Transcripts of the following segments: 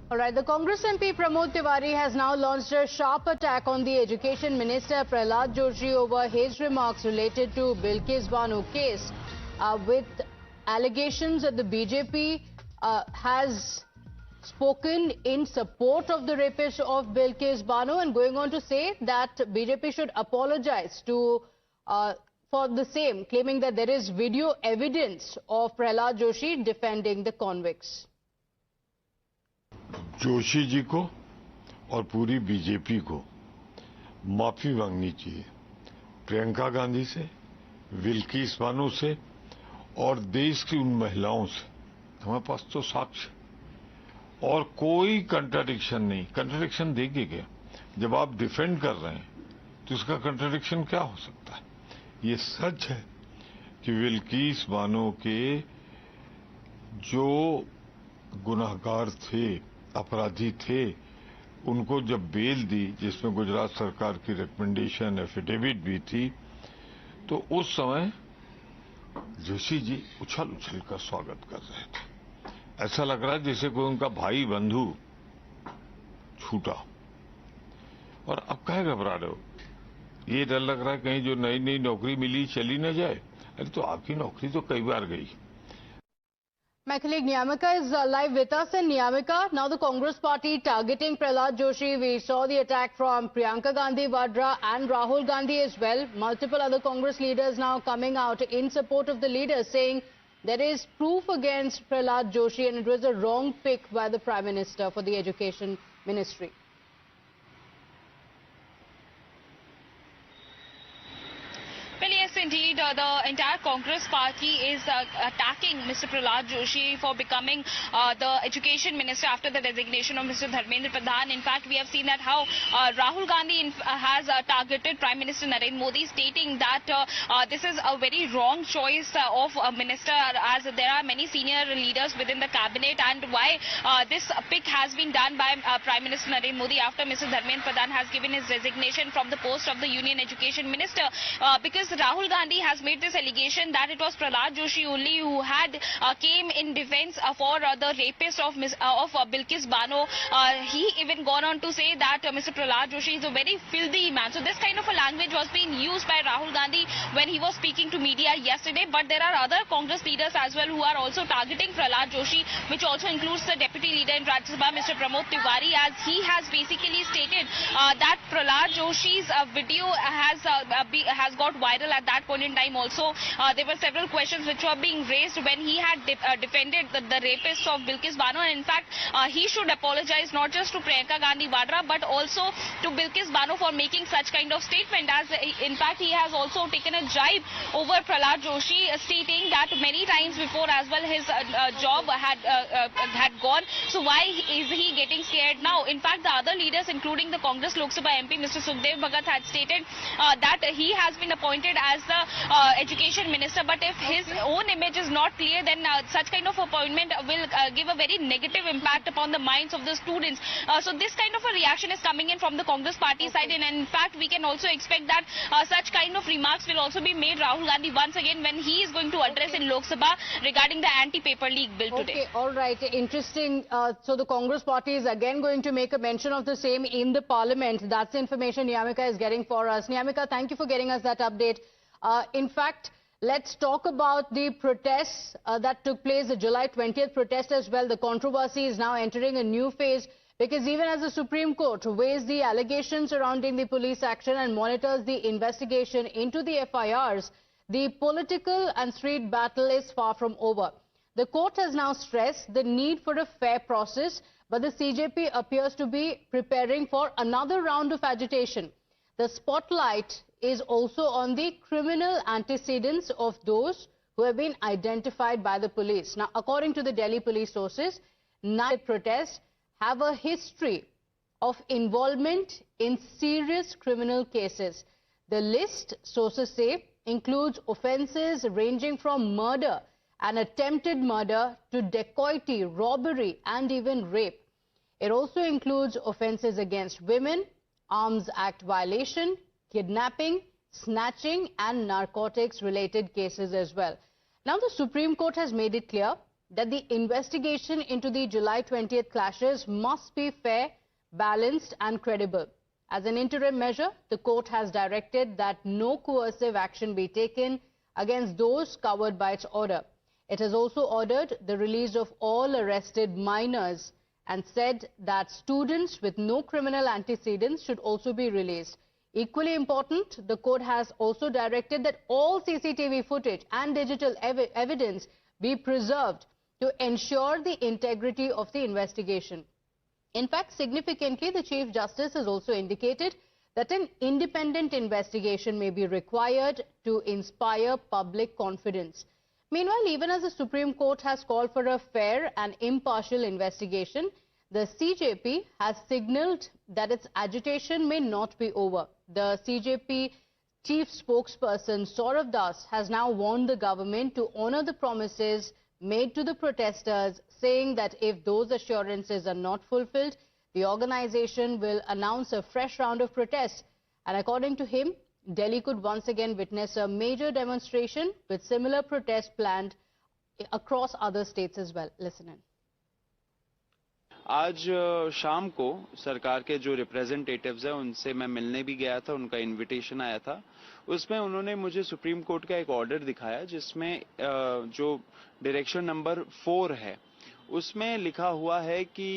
All right, the Congress MP Pramod Tiwari has now launched a sharp attack on the Education Minister Prahlad Joshi over his remarks related to Bilkis Bano case, with allegations that the BJP has spoken in support of the rapist of Bilkis Bano, and going on to say that BJP should apologize to for the same, claiming that there is video evidence of Prahlad Joshi defending the convicts. Joshi ji को और पूरी BJP को माफी मांगनी चाहिए प्रियंका गांधी से, बिल्किस बानो से और देश की उन महिलाओं से। हमारे पास तो साक्ष्य और कोई कंट्राडिक्शन नहीं। कंट्राडिक्शन देंगे क्या? जब आप डिफेंड कर रहे हैं तो इसका कंट्राडिक्शन क्या हो सकता है? ये सच है कि बिल्किस बानो के जो गुनाहगार थे, अपराधी थे, उनको जब बेल दी, जिसमें गुजरात सरकार की रिकमेंडेशन एफिडेविट भी थी, तो उस समय जोशी जी उछल उछल कर स्वागत कर रहे थे। ऐसा लग रहा है जैसे कोई उनका भाई बंधु छूटा। और अब काहे घबरा रहे हो? ये डर लग रहा है कहीं जो नई नई नौकरी मिली चली न जाए। अरे तो आपकी नौकरी तो कई बार गई। My colleague Niyamika is live with us. And Niyamika, now the Congress party targeting Prahlad Joshi. We saw the attack from Priyanka Gandhi Vadra and Rahul Gandhi as well. Multiple other Congress leaders now coming out in support of the leaders, saying there is proof against Prahlad Joshi and it was a wrong pick by the Prime Minister for the Education Ministry. Well, yes, indeed, the entire Congress party is attacking Mr. Prahlad Joshi for becoming the Education Minister after the resignation of Mr. Dharmendra Pradhan. In fact, we have seen that how Rahul Gandhi has targeted Prime Minister Narendra Modi, stating that this is a very wrong choice of a minister, as there are many senior leaders within the cabinet, and why this pick has been done by Prime Minister Narendra Modi after Mr. Dharmendra Pradhan has given his resignation from the post of the Union Education Minister, because Rahul Gandhi has made this allegation that it was Prahlad Joshi only who had came in defense for the rapist of Bilkis Bano. He even gone on to say that Mr. Prahlad Joshi is a very filthy man. So this kind of a language was being used by Rahul Gandhi when he was speaking to media yesterday. But there are other Congress leaders as well who are also targeting Prahlad Joshi, which also includes the Deputy Leader in Rajya Sabha, Mr. Pramod Tiwari, as he has basically stated that Prahlad Joshi's video has got viral at that point in time. Also, there were several questions which were being raised when he had defended the rapists of Bilkis Bano. And in fact, he should apologize not just to Priyanka Gandhi Vadra but also to Bilkis Bano for making such kind of statement. As in fact, he has also taken a jibe over Prahlad Joshi, stating that many times before as well his job had gone. So why is he getting scared now? In fact, the other leaders, including the Congress Lok Sabha MP Mr. Sukhdev Bhagat, had stated that he has been appointed as the Education Minister, but if his own image is not clear, then such kind of appointment will give a very negative impact upon the minds of the students. So this kind of a reaction is coming in from the Congress party side, and in fact we can also expect that such kind of remarks will also be made Rahul Gandhi once again when he is going to address in Lok Sabha regarding the anti-paper leak bill today. Okay, all right, interesting. So the Congress party is again going to make a mention of the same in the parliament. That's the information Niyamika is getting for us. Niyamika, thank you for getting us that update. In fact, let's talk about the protests that took place, the July 20th protest as well. The controversy is now entering a new phase, because even as the Supreme Court weighs the allegations surrounding the police action and monitors the investigation into the FIRs, the political and street battle is far from over. The court has now stressed the need for a fair process, but the CJP appears to be preparing for another round of agitation. The spotlight is also on the criminal antecedents of those who have been identified by the police. Now, according to the Delhi police sources, nine protests have a history of involvement in serious criminal cases. The list, sources say, includes offences ranging from murder and attempted murder to dacoity, robbery and even rape. It also includes offences against women, Arms Act violation, kidnapping, snatching and narcotics-related cases as well. Now, the Supreme Court has made it clear that the investigation into the July 20th clashes must be fair, balanced and credible. As an interim measure, the court has directed that no coercive action be taken against those covered by its order. It has also ordered the release of all arrested minors and said that students with no criminal antecedents should also be released. Equally important, the court has also directed that all CCTV footage and digital evidence be preserved to ensure the integrity of the investigation. In fact, significantly, the Chief Justice has also indicated that an independent investigation may be required to inspire public confidence. Meanwhile, even as the Supreme Court has called for a fair and impartial investigation, the CJP has signalled that its agitation may not be over. The CJP chief spokesperson Saurav Das has now warned the government to honour the promises made to the protesters, saying that if those assurances are not fulfilled, the organisation will announce a fresh round of protests. And according to him, Delhi could once again witness a major demonstration with similar protests planned across other states as well. Listen in. आज शाम को सरकार के जो representatives हैं उनसे मैं मिलने भी गया था, उनका इनविटेशन आया था। उसमें उन्होंने मुझे सुप्रीम कोर्ट का एक ऑर्डर दिखाया जिसमें जो डायरेक्शन नंबर 4 है उसमें लिखा हुआ है कि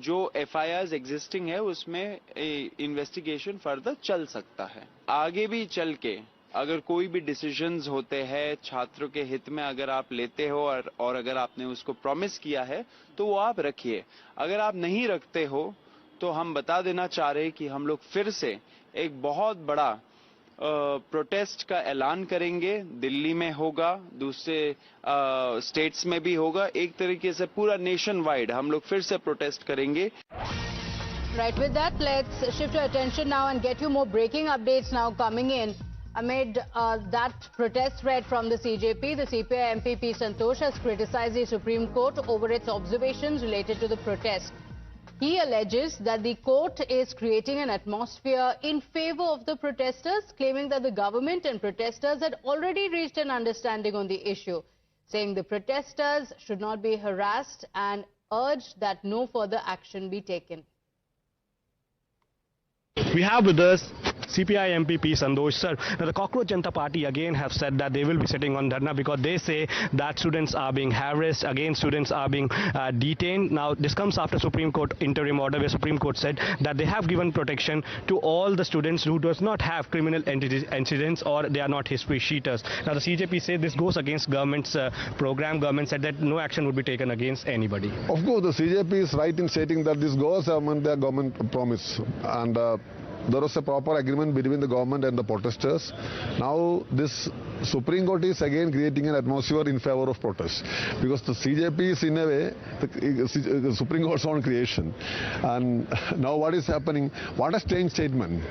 जो FIRs एग्जिस्टिंग है उसमें इन्वेस्टिगेशन फर्दर चल सकता है। आगे भी चल के अगर कोई भी डिसीजंस होते हैं छात्रों के हित में अगर आप लेते हो और अगर आपने उसको प्रॉमिस किया है तो वो आप रखिए। अगर आप नहीं रखते हो तो हम बता देना चाह रहे हैं कि हम लोग फिर से एक बहुत बड़ा प्रोटेस्ट का ऐलान करेंगे। दिल्ली में होगा, दूसरे स्टेट्स में भी होगा। एक तरीके से पूरा नेशन वाइड हम लोग फिर से प्रोटेस्ट करेंगे। Right, with that, let's shift your attention now and get you more breaking updates now coming in. Amid that protest thread from the CJP, the CPI MP P. Santosh has criticized the Supreme Court over its observations related to the protest. He alleges that the court is creating an atmosphere in favor of the protesters, claiming that the government and protesters had already reached an understanding on the issue, saying the protesters should not be harassed and urged that no further action be taken. We have with us CPI MP P. Santosh, sir. Now, the Cockroach Janata Party again have said that they will be sitting on dharna because they say that students are being harassed, again students are being detained. Now, this comes after Supreme Court interim order where Supreme Court said that they have given protection to all the students who does not have criminal incidents or they are not history sheeters. Now, the CJP say this goes against government's program. Government said that no action would be taken against anybody. Of course, the CJP is right in stating that this goes among their government promise, and there was a proper agreement between the government and the protesters. Now this Supreme Court is again creating an atmosphere in favor of protest because the CJP is in a way the Supreme Court's own creation. And now what is happening? What a strange statement.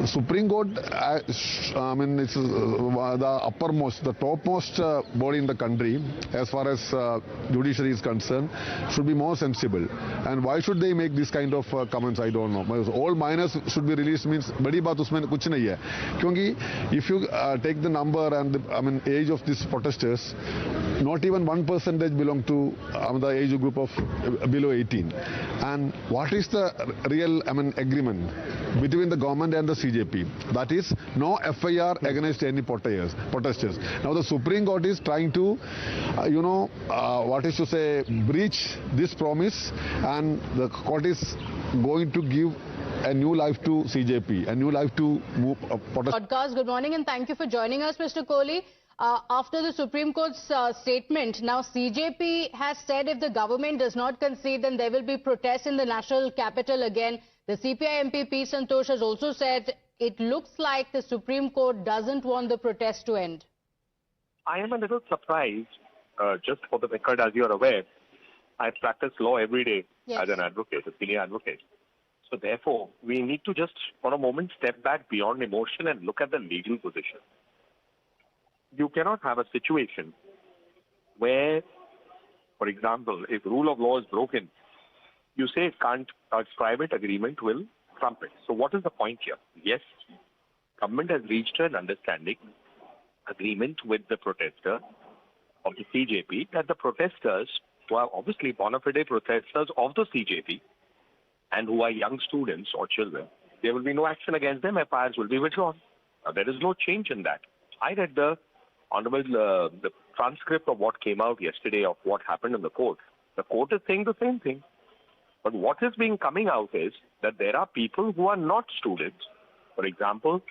Supreme Court, I mean, it's the uppermost, the topmost body in the country as far as judiciary is concerned, should be more sensible. And why should they make this kind of comments? I don't know. Because all minors should be released means badi baat usme kuch nahi hai. Kyunki if you take the number and the age of these protesters, not even 1% belong to the age group of below 18. And what is the real agreement between the government and the CJP? That is no FIR against any protesters. Now the Supreme Court is trying to, breach this promise, and the court is going to give a new life to CJP, a new life to move protest. Good morning and thank you for joining us, Mr. Kohli. After the Supreme Court's statement, now CJP has said if the government does not concede, then there will be protests in the national capital again. The CPI MP P. Santosh has also said it looks like the Supreme Court doesn't want the protest to end. I am a little surprised, just for the record, as you are aware, I practice law every day as an advocate, a senior advocate. So therefore, we need to just, for a moment, step back beyond emotion and look at the legal position. You cannot have a situation where, for example, if rule of law is broken, you say it can't, a private agreement will trump it. So what is the point here? Yes, government has reached an understanding, agreement with the protester, of the CJP that the protesters, who are obviously bona fide protesters of the CJP and who are young students or children, there will be no action against them. FIRs will be withdrawn. There is no change in that. I read the transcript of what came out yesterday of what happened in the court. The court is saying the same thing. But what is being coming out is that there are people who are not students. For example,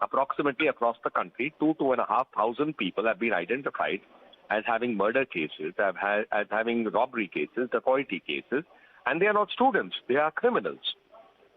approximately across the country, 2,500 people have been identified as having murder cases, as having robbery cases, dacoity cases, and they are not students, they are criminals.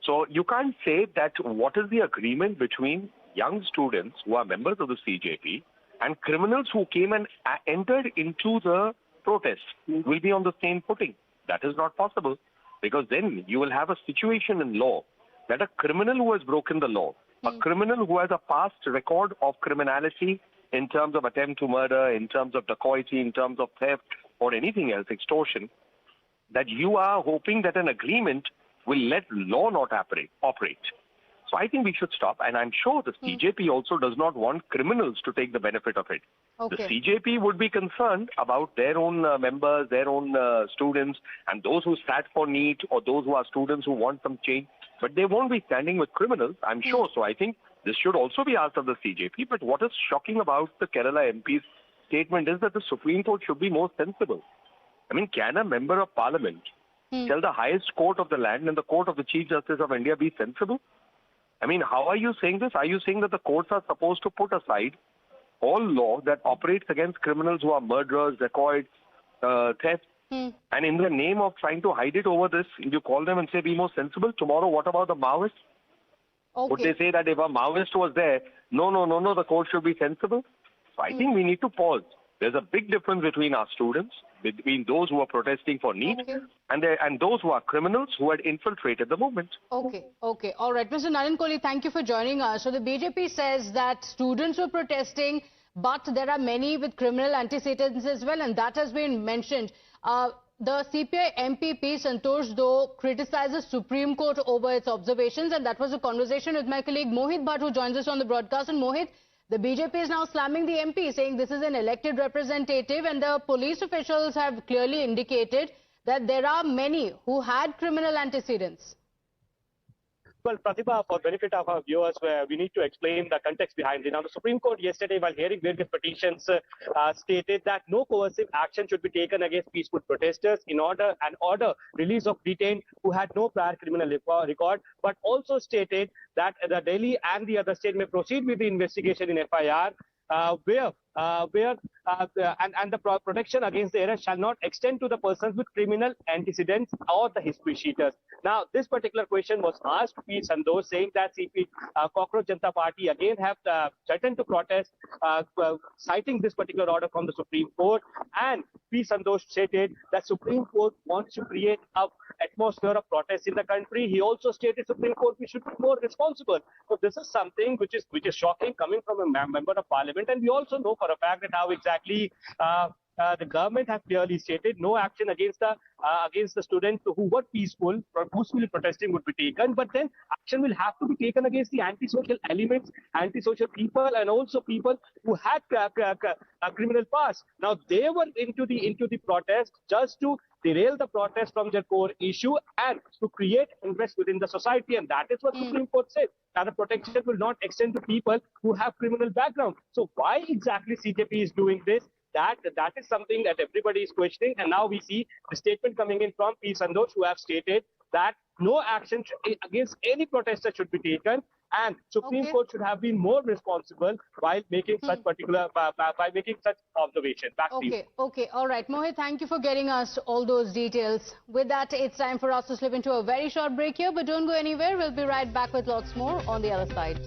So you can't say that what is the agreement between young students who are members of the CJP and criminals who came and entered into the protest will be on the same footing. That is not possible, because then you will have a situation in law that a criminal who has broken the law, a criminal who has a past record of criminality in terms of attempt to murder, in terms of dacoity, in terms of theft or anything else, extortion, that you are hoping that an agreement will let law not operate. So I think we should stop, and I'm sure the CJP also does not want criminals to take the benefit of it. Okay. The CJP would be concerned about their own members, their own students, and those who sat for NEET or those who are students who want some change. But they won't be standing with criminals, I'm sure. So I think this should also be asked of the CJP. But what is shocking about the Kerala MP's statement is that the Supreme Court should be more sensible. I mean, can a member of parliament tell the highest court of the land and the court of the Chief Justice of India be sensible? I mean, how are you saying this? Are you saying that the courts are supposed to put aside all law that operates against criminals who are murderers, dacoits, theft, and in the name of trying to hide it over this, you call them and say, be more sensible? Tomorrow, what about the Maoists? Okay. Would they say that if a Maoist was there, no, the court should be sensible? So I think we need to pause. There's a big difference between our students, between those who are protesting for NEET and those who are criminals who had infiltrated the movement. Okay. All right. Mr. Nalin Kohli, thank you for joining us. So the BJP says that students were protesting, but there are many with criminal antecedents as well, and that has been mentioned. The CPI MPP Santosh, though, criticizes Supreme Court over its observations, and that was a conversation with my colleague Mohit Bhatt, who joins us on the broadcast. And Mohit, the BJP is now slamming the MP, saying this is an elected representative, and the police officials have clearly indicated that there are many who had criminal antecedents. Well, Pratibha, for benefit of our viewers, we need to explain the context behind it. Now, the Supreme Court yesterday, while hearing various petitions, stated that no coercive action should be taken against peaceful protesters in order release of detained who had no prior criminal record, but also stated that the Delhi and the other state may proceed with the investigation in FIR, where the protection against the arrest shall not extend to the persons with criminal antecedents or the history sheeters. Now, this particular question was asked to P. Santosh, saying that Cockroach Janata Party again have threatened to protest, citing this particular order from the Supreme Court. And P. Santosh stated that Supreme Court wants to create an atmosphere of protest in the country. He also stated Supreme Court we should be more responsible. So this is something which is shocking coming from a member of parliament, and we also know for a fact that how exactly the government has clearly stated no action against the students who were peaceful or peacefully protesting would be taken, but then action will have to be taken against the antisocial elements, antisocial people, and also people who had a criminal past. Now they were into the protest just to derail the protest from their core issue and to create unrest within the society, and that is what Supreme Court said. And the protection will not extend to people who have criminal background. So why exactly CJP is doing this? That is something that everybody is questioning, and now we see the statement coming in from P. Santosh, who have stated that no action against any protester should be taken, and Supreme Court should have been more responsible while making such by making such observation. Back to you. Okay, all right, Mohit, thank you for getting us all those details. With that, it's time for us to slip into a very short break here, but don't go anywhere. We'll be right back with lots more on the other side.